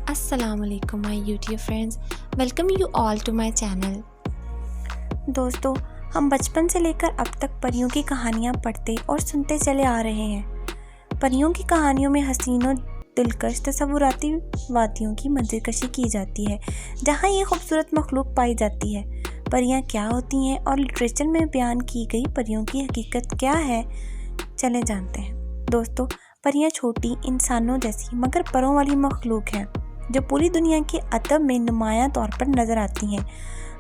السلام علیکم my YouTube friends, welcome you all to my channel. دوستو، ہم بچپن سے لے کر اب تک پریوں کی کہانیاں پڑھتے اور سنتے چلے آ رہے ہیں۔ پریوں کی کہانیوں میں حسین و دلکش تصوراتی وادیوں کی منظر کشی کی جاتی ہے جہاں یہ خوبصورت مخلوق پائی جاتی ہے۔ پریاں کیا ہوتی ہیں اور لٹریچر میں بیان کی گئی پریوں کی حقیقت کیا ہے، چلے جانتے ہیں۔ دوستو، پریاں چھوٹی انسانوں جیسی مگر پروں والی مخلوق ہیں جو پوری دنیا کے ادب میں نمایاں طور پر نظر آتی ہیں۔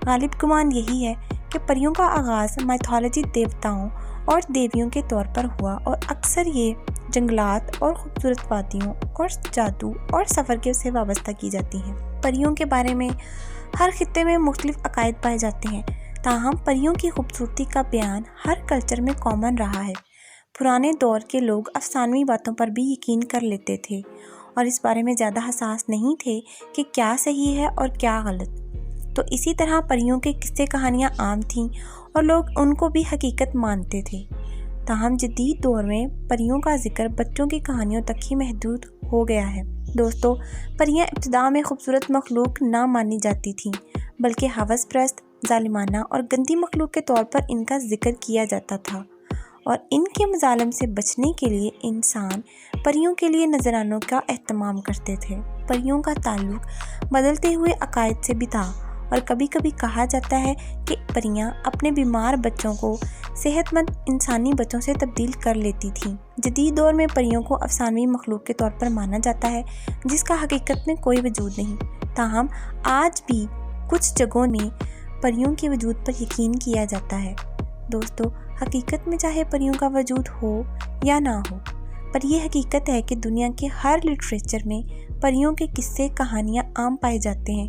غالب گمان یہی ہے کہ پریوں کا آغاز میتھولوجی دیوتاؤں اور دیویوں کے طور پر ہوا اور اکثر یہ جنگلات اور خوبصورت وادیوں اور جادو اور سفر سے وابستہ کی جاتی ہیں۔ پریوں کے بارے میں ہر خطے میں مختلف عقائد پائے جاتے ہیں، تاہم پریوں کی خوبصورتی کا بیان ہر کلچر میں کامن رہا ہے۔ پرانے دور کے لوگ افسانوی باتوں پر بھی یقین کر لیتے تھے اور اس بارے میں زیادہ حساس نہیں تھے کہ کیا صحیح ہے اور کیا غلط۔ تو اسی طرح پریوں کے قصے کہانیاں عام تھیں اور لوگ ان کو بھی حقیقت مانتے تھے۔ تاہم جدید دور میں پریوں کا ذکر بچوں کی کہانیوں تک ہی محدود ہو گیا ہے۔ دوستو، پریاں ابتدا میں خوبصورت مخلوق نہ مانی جاتی تھیں، بلکہ ہوس پرست، ظالمانہ اور گندی مخلوق کے طور پر ان کا ذکر کیا جاتا تھا، اور ان کے مظالم سے بچنے کے لیے انسان پریوں کے لیے نذرانوں کا اہتمام کرتے تھے۔ پریوں کا تعلق بدلتے ہوئے عقائد سے بھی تھا اور کبھی کبھی کہا جاتا ہے کہ پریاں اپنے بیمار بچوں کو صحت مند انسانی بچوں سے تبدیل کر لیتی تھیں۔ جدید دور میں پریوں کو افسانوی مخلوق کے طور پر مانا جاتا ہے جس کا حقیقت میں کوئی وجود نہیں، تاہم آج بھی کچھ جگہوں میں پریوں کے وجود پر یقین کیا جاتا ہے۔ دوستو، حقیقت میں چاہے پریوں کا وجود ہو یا نہ ہو، پر یہ حقیقت ہے کہ دنیا کے ہر لٹریچر میں پریوں کے قصے کہانیاں عام پائے جاتے ہیں